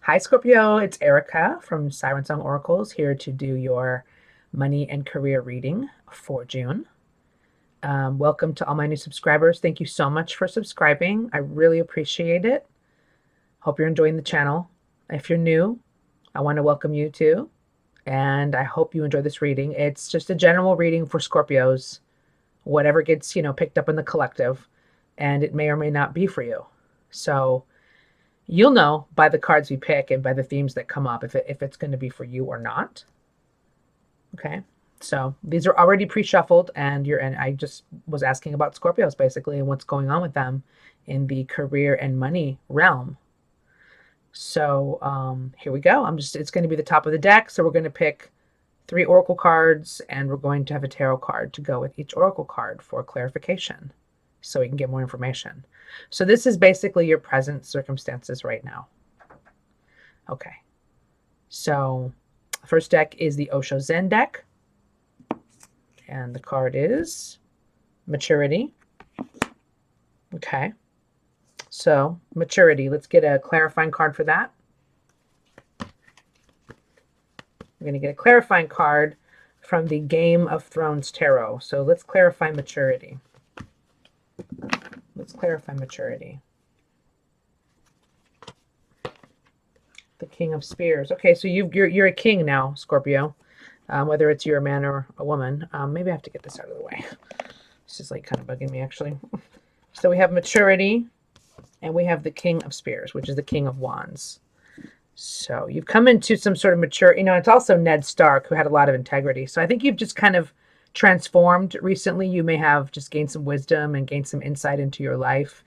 Hi, Scorpio. It's Erica from Siren Song Oracles here to do your money and career reading for June. Welcome to all my new subscribers. Thank you so much for subscribing. I really appreciate it. Hope you're enjoying the channel. If you're new, I want to welcome you too. And I hope you enjoy this reading. It's just a general reading for Scorpios, whatever gets, picked up in the collective, and it may or may not be for you. So you'll know by the cards we pick and by the themes that come up if it's going to be for you or not. Okay, so these are already pre-shuffled, and I just was asking about Scorpios basically and what's going on with them in the career and money realm. So here we go. It's going to be the top of the deck. So we're going to pick 3 oracle cards, and we're going to have a tarot card to go with each oracle card for clarification, so we can get more information. So this is basically your present circumstances right now. Okay. So first deck is the Osho Zen deck. And the card is maturity. Okay. So maturity, let's get a clarifying card for that. We're going to get a clarifying card from the Game of Thrones Tarot. So let's clarify maturity. Let's clarify maturity. The King of Spears. Okay, so you're a king now, Scorpio. Whether it's you're a man or a woman. Maybe I have to get this out of the way. This is like kind of bugging me, actually. So we have maturity, and we have the King of Spears, which is the King of Wands. So you've come into some sort of mature, it's also Ned Stark, who had a lot of integrity. So I think you've just kind of transformed recently. You may have just gained some wisdom and gained some insight into your life.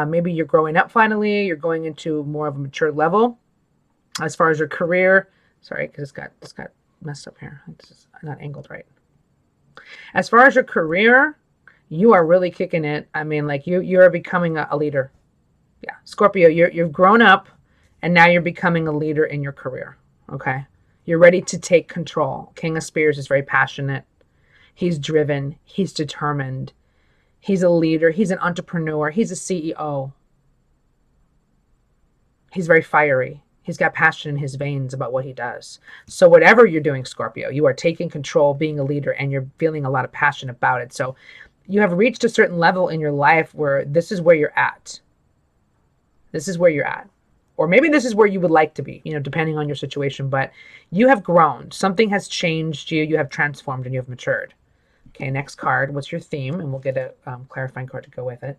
Maybe you're growing up finally. You're going into more of a mature level. As far as your career, sorry, because it's got messed up here. It's not angled right. As far as your career, you are really kicking it. I mean, like you're becoming a leader. Yeah, Scorpio, you've grown up, and now you're becoming a leader in your career. Okay, you're ready to take control. King of Spears is very passionate. He's driven. He's determined. He's a leader. He's an entrepreneur. He's a CEO. He's very fiery. He's got passion in his veins about what he does. So whatever you're doing, Scorpio, you are taking control, being a leader, and you're feeling a lot of passion about it. So you have reached a certain level in your life where this is where you're at. This is where you're at. Or maybe this is where you would like to be, depending on your situation. But you have grown. Something has changed you. You have transformed, and you have matured. Okay, next card. What's your theme? And we'll get a clarifying card to go with it.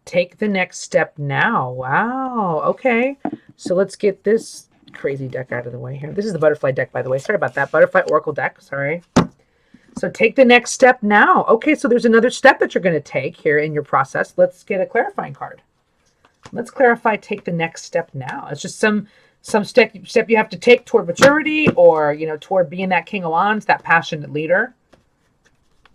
Take the next step now. Wow. Okay. So let's get this crazy deck out of the way here. This is the butterfly deck, by the way. Sorry about that. Butterfly Oracle deck. Sorry. So take the next step now. Okay, so there's another step that you're going to take here in your process. Let's get a clarifying card. Let's clarify take the next step now. It's just some step you have to take toward maturity, or, toward being that King of Wands, that passionate leader.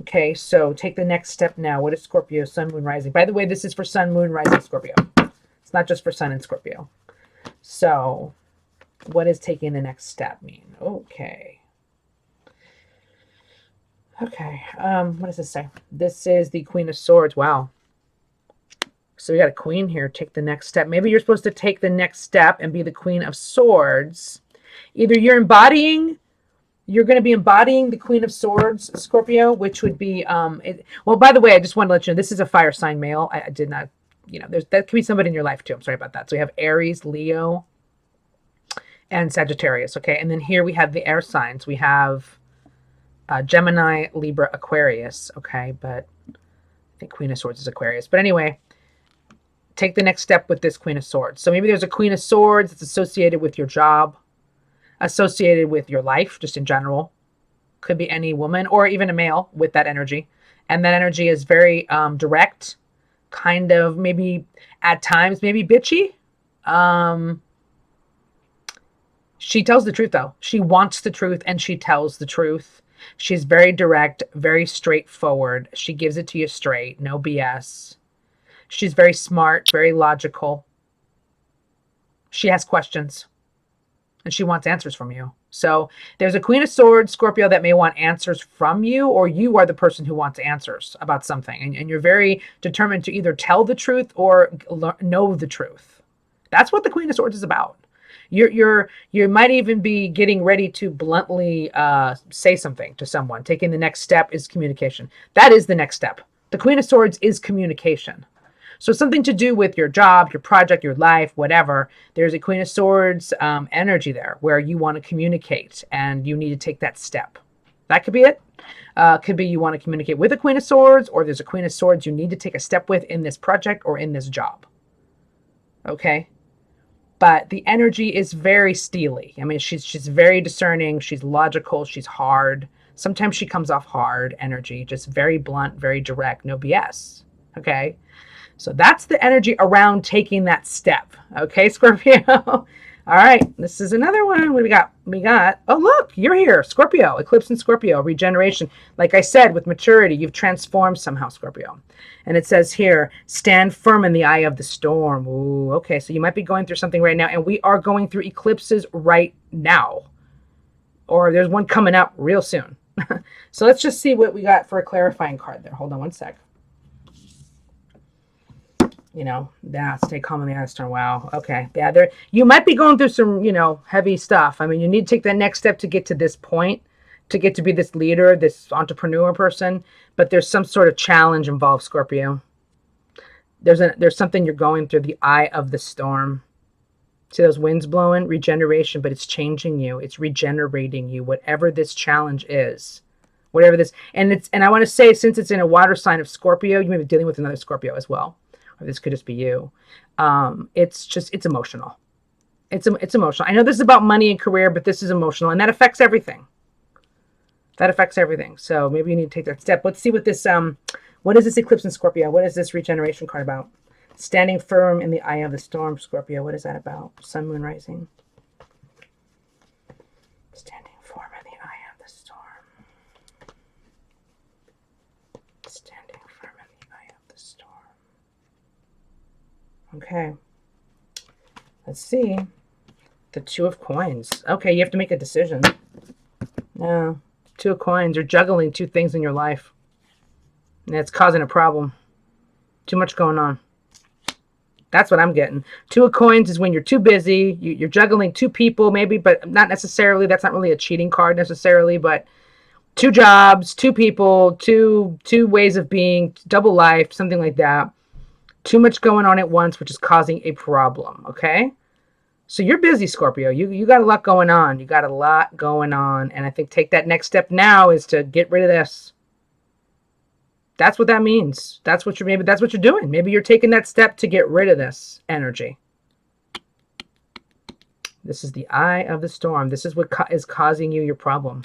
Okay, so take the next step now. What is Scorpio, Sun, Moon, Rising? By the way, this is for Sun, Moon, Rising, Scorpio. It's not just for Sun and Scorpio. So what does taking the next step mean? Okay. Okay, what does this say? This is the Queen of Swords. Wow. So we got a queen here. Take the next step. Maybe you're supposed to take the next step and be the Queen of Swords. Either you're going to be embodying the Queen of Swords, Scorpio, which would be, well, by the way, I just want to let you know, this is a fire sign male. I did not, that could be somebody in your life too. I'm sorry about that. So we have Aries, Leo, and Sagittarius. Okay. And then here we have the air signs. We have Gemini, Libra, Aquarius. Okay. But I think Queen of Swords is Aquarius. But anyway, take the next step with this Queen of Swords. So maybe there's a Queen of Swords that's associated with your job, associated with your life, just in general. Could be any woman or even a male with that energy. And that energy is very direct, kind of maybe at times, maybe bitchy. She tells the truth, though. She wants the truth, and she tells the truth. She's very direct, very straightforward. She gives it to you straight, no BS. She's very smart, very logical. She has questions, and she wants answers from you. So there's a Queen of Swords, Scorpio, that may want answers from you, or you are the person who wants answers about something. And you're very determined to either tell the truth or know the truth. That's what the Queen of Swords is about. You might even be getting ready to bluntly say something to someone. Taking the next step is communication. That is the next step. The Queen of Swords is communication. So something to do with your job, your project, your life, whatever. There's a Queen of Swords energy there where you want to communicate and you need to take that step. That could be it. Could be you want to communicate with a Queen of Swords, or there's a Queen of Swords you need to take a step with in this project or in this job. Okay? But the energy is very steely. I mean, she's very discerning. She's logical. She's hard. Sometimes she comes off hard energy, just very blunt, very direct, no BS. Okay? So that's the energy around taking that step. Okay, Scorpio? All right, this is another one. What do we got? We got, oh, look, you're here. Scorpio, eclipse in Scorpio, regeneration. Like I said, with maturity, you've transformed somehow, Scorpio. And it says here, stand firm in the eye of the storm. Ooh, okay, so you might be going through something right now. And we are going through eclipses right now. Or there's one coming up real soon. So let's just see what we got for a clarifying card there. Hold on one sec. You know, yeah, stay calm in the eye of the storm. Wow. Okay. Yeah, there you might be going through some, you know, heavy stuff. I mean, you need to take that next step to get to this point, to get to be this leader, this entrepreneur person. But there's some sort of challenge involved, Scorpio. There's something you're going through, the eye of the storm. See those winds blowing? Regeneration, but it's changing you. It's regenerating you. Whatever this challenge is, whatever this, and I want to say, since it's in a water sign of Scorpio, you may be dealing with another Scorpio as well. Or this could just be you. It's emotional. It's emotional. I know this is about money and career, but this is emotional, and that affects everything. That affects everything. So maybe you need to take that step. Let's see what this, what is this eclipse in Scorpio? What is this regeneration card about? Standing firm in the eye of the storm, Scorpio. What is that about? Sun, moon, rising. Standing firm in the eye of the storm. Standing firm in the eye of the storm. Okay, let's see. The Two of Coins. Okay, you have to make a decision. No, Two of Coins. You're juggling two things in your life. And it's causing a problem. Too much going on. That's what I'm getting. Two of Coins is when you're too busy. You're juggling two people maybe, but not necessarily. That's not really a cheating card necessarily, but two jobs, two people, two ways of being, double life, something like that. Too much going on at once, which is causing a problem, okay? So you're busy, Scorpio. You got a lot going on. You got a lot going on. And I think take that next step now is to get rid of this. That's what that means. That's what you're doing. Maybe you're taking that step to get rid of this energy. This is the eye of the storm. This is what is causing you your problem.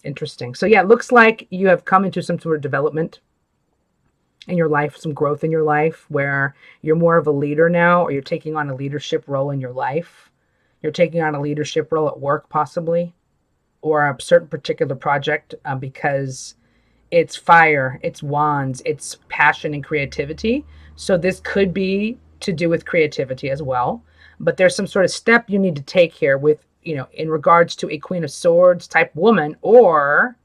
Interesting. So yeah, it looks like you have come into some sort of development in your life, some growth in your life where you're more of a leader now, or you're taking on a leadership role in your life. You're taking on a leadership role at work possibly, or a certain particular project because it's fire, it's wands, it's passion and creativity. So this could be to do with creativity as well. But there's some sort of step you need to take here with, you know, in regards to a Queen of Swords type woman, or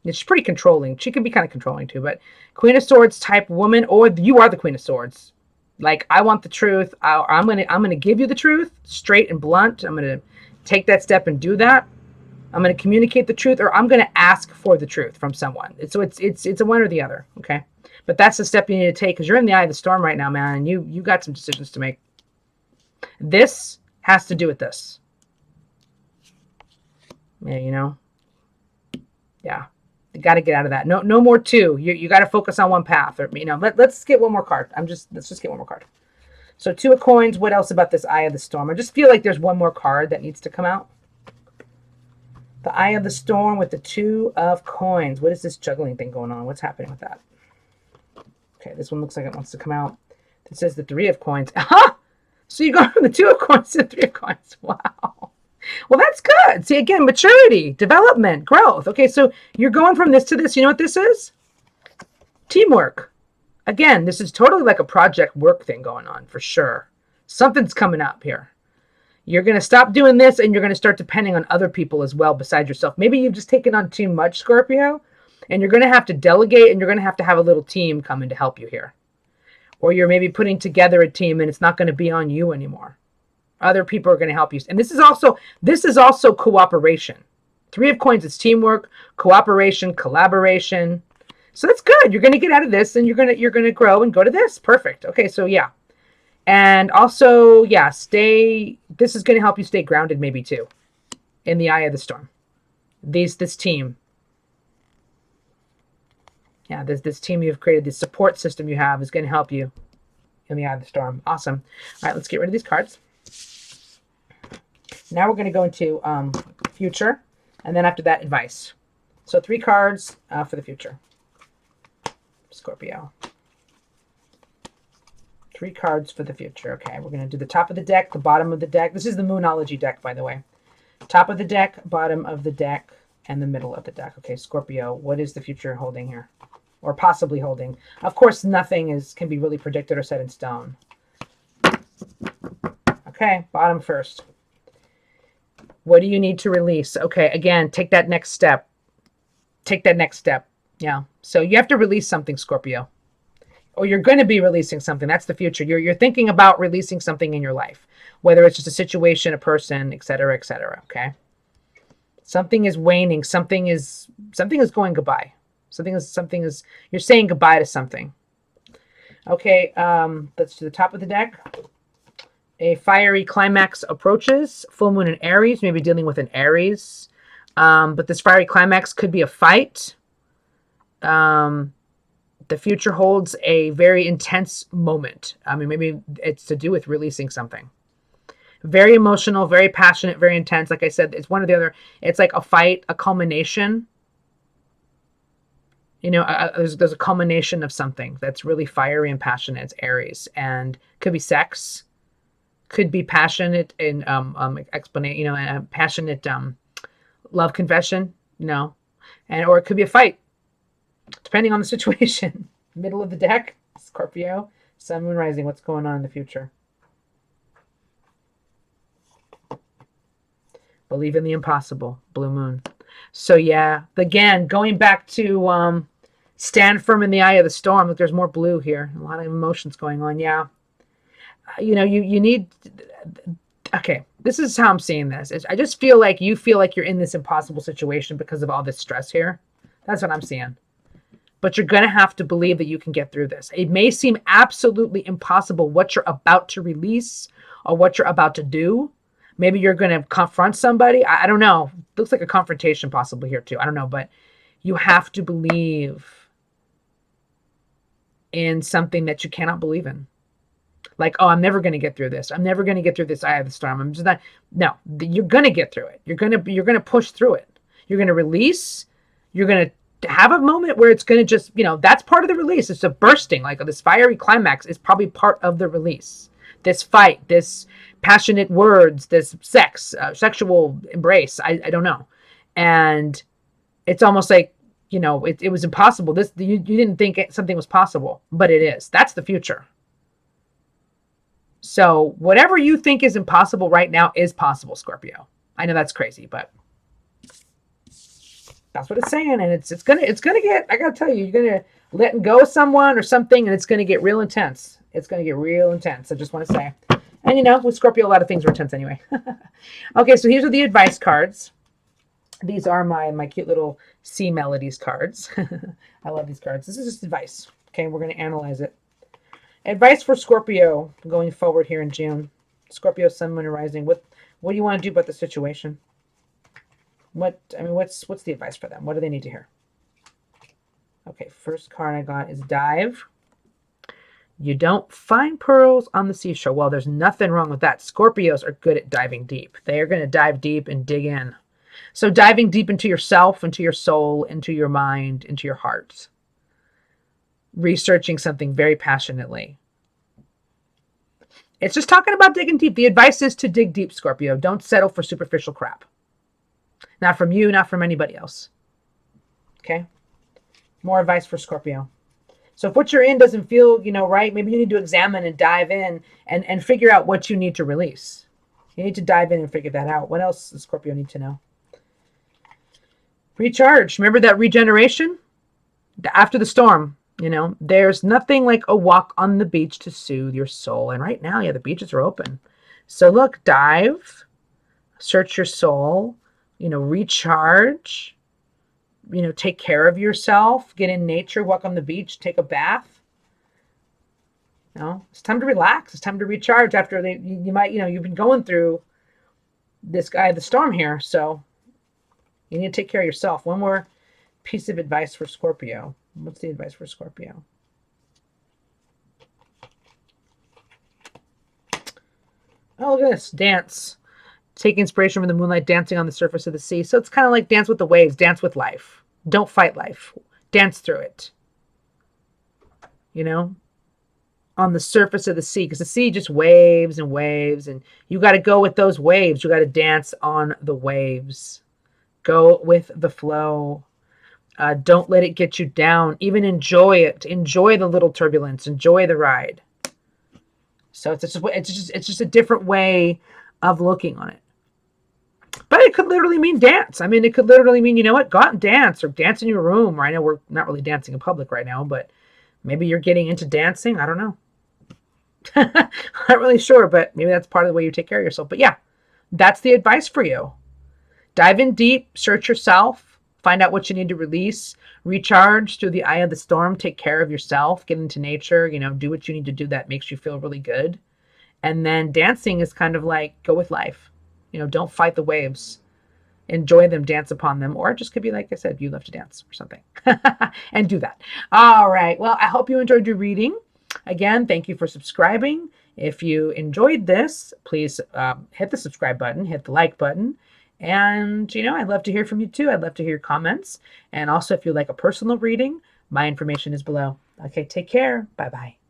she's pretty controlling. She can be kind of controlling too, but Queen of Swords type woman, or you are the Queen of Swords. Like, I want the truth. I'm gonna give you the truth, straight and blunt. I'm gonna take that step and do that. I'm gonna communicate the truth, or I'm gonna ask for the truth from someone. So it's a one or the other, okay? But that's the step you need to take because you're in the eye of the storm right now, man, and you got some decisions to make. This has to do with this. Yeah, you know. Yeah. You got to get out of that. No more two. You got to focus on one path. Or, you know, let's get one more card. Let's just get one more card. So Two of Coins. What else about this eye of the storm? I just feel like there's one more card that needs to come out. The eye of the storm with the Two of Coins. What is this juggling thing going on? What's happening with that? Okay, this one looks like it wants to come out. It says the Three of Coins. Aha! So you go from the Two of Coins to the Three of Coins. Wow. Well, that's good. See, again, maturity, development, growth. Okay, so you're going from this to this. You know what this is? Teamwork. Again, this is totally like a project work thing going on for sure. Something's coming up here. You're going to stop doing this and you're going to start depending on other people as well besides yourself. Maybe you've just taken on too much, Scorpio, and you're going to have to delegate and you're going to have a little team come in to help you here. or you're maybe putting together a team and it's not going to be on you anymore. Other people are going to help you. And this is also cooperation. Three of Coins is teamwork, cooperation, collaboration. So that's good. You're going to get out of this and you're going to grow and go to this. Perfect. Okay, so yeah. And also, yeah, this is going to help you stay grounded maybe too in the eye of the storm. This team. Yeah, this team you've created, this support system you have is going to help you in the eye of the storm. Awesome. All right, let's get rid of these cards. Now we're going to go into future, and then after that, advice. So 3 cards for the future. Scorpio. 3 cards for the future. Okay, we're going to do the top of the deck, the bottom of the deck. This is the Moonology deck, by the way. Top of the deck, bottom of the deck, and the middle of the deck. Okay, Scorpio, what is the future holding here? Or possibly holding? Of course, nothing can be really predicted or set in stone. Okay, bottom first. What do you need to release? Okay, again, take that next step. Take that next step. Yeah. So you have to release something, Scorpio. Or you're going to be releasing something. That's the future. You're thinking about releasing something in your life, whether it's just a situation, a person, etc., etc. Okay. Something is waning. Something is going goodbye. Something is you're saying goodbye to something. Okay. Let's do the top of the deck. A fiery climax approaches. Full moon in Aries. Maybe dealing with an Aries. But this fiery climax could be a fight. The future holds a very intense moment. I mean, maybe it's to do with releasing something. Very emotional, very passionate, very intense. Like I said, it's one or the other. It's like a fight, a culmination. You know, there's a culmination of something that's really fiery and passionate. It's Aries, and could be sex, could be passionate and explanation. You know, a passionate love confession. You know, or it could be a fight. Depending on the situation. Middle of the deck, Scorpio, Sun, Moon, Rising. What's going on in the future? Believe in the impossible. Blue Moon. So yeah, again, going back to stand firm in the eye of the storm. Look, there's more blue here. A lot of emotions going on. Yeah. You know, you need... Okay, this is how I'm seeing this. I just feel like you feel like you're in this impossible situation because of all this stress here. That's what I'm seeing. But you're going to have to believe that you can get through this. It may seem absolutely impossible what you're about to release or what you're about to do. Maybe you're going to confront somebody. I don't know. Looks like a confrontation possibly here too. I don't know. But you have to believe in something that you cannot believe in. Like, oh, I'm never going to get through this. I'm never going to get through this eye of the storm. I'm just not. No, you're going to get through it. You're going to push through it. You're going to release. You're going to have a moment where it's going to just, you know, that's part of the release. It's a bursting, like this fiery climax is probably part of the release. This fight, this passionate words, this sex, sexual embrace. I don't know. And it's almost like, you know, it was impossible. You didn't think something was possible, but it is. That's the future. So whatever you think is impossible right now is possible, Scorpio. I know that's crazy, but that's what it's saying, and it's gonna get. I gotta tell you, you're gonna let go of someone or something, and it's gonna get real intense. It's gonna get real intense. I just want to say, and you know, with Scorpio, a lot of things are intense anyway. Okay, so here's the advice cards. These are my cute little sea melodies cards. I love these cards. This is just advice. Okay, we're gonna analyze it. Advice for Scorpio going forward here in June. Scorpio, Sun, Moon, and Rising. What do you want to do about the situation? What's the advice for them? What do they need to hear? Okay, first card I got is dive. You don't find pearls on the seashore. Well, there's nothing wrong with that. Scorpios are good at diving deep. They are going to dive deep and dig in. So diving deep into yourself, into your soul, into your mind, into your heart. Researching something very passionately. It's just talking about digging deep. The advice is to dig deep, Scorpio. Don't settle for superficial crap. Not from you, not from anybody else. Okay? More advice for Scorpio. So if what you're in doesn't feel, you know, right, maybe you need to examine and dive in and figure out what you need to release. You need to dive in and figure that out. What else does Scorpio need to know? Recharge. Remember that regeneration? After the storm. You know, there's nothing like a walk on the beach to soothe your soul. And right now, yeah, the beaches are open. So look, dive, search your soul, you know, recharge, you know, take care of yourself, get in nature, walk on the beach, take a bath. You know, it's time to relax. It's time to recharge after you might, you know, you've been going through the storm here. So you need to take care of yourself. One more piece of advice for Scorpio. What's the advice for Scorpio? Oh, look at this. Dance. Take inspiration from the moonlight dancing on the surface of the sea. So it's kind of like dance with the waves, dance with life. Don't fight life. Dance through it. You know, on the surface of the sea, because the sea just waves and waves, and you got to go with those waves. You got to dance on the waves. Go with the flow. Don't let it get you down. Even enjoy it. Enjoy the little turbulence. Enjoy the ride. So it's just a different way of looking on it. But it could literally mean dance. I mean, it could literally mean, you know what, go out and dance or dance in your room. Or I know we're not really dancing in public right now, but maybe you're getting into dancing. I don't know. Not really sure, but maybe that's part of the way you take care of yourself. But yeah, that's the advice for you. Dive in deep, search yourself, find out what you need to release, recharge through the eye of the storm, take care of yourself, get into nature, you know, do what you need to do that makes you feel really good. And then dancing is kind of like go with life. You know, don't fight the waves. Enjoy them, dance upon them, or it just could be like I said, you love to dance or something. And do that. All right. Well, I hope you enjoyed your reading. Again, thank you for subscribing. If you enjoyed this, please hit the subscribe button, hit the like button. And, you know, I'd love to hear from you too. I'd love to hear your comments. And also, if you'd like a personal reading, my information is below. Okay, take care. Bye-bye.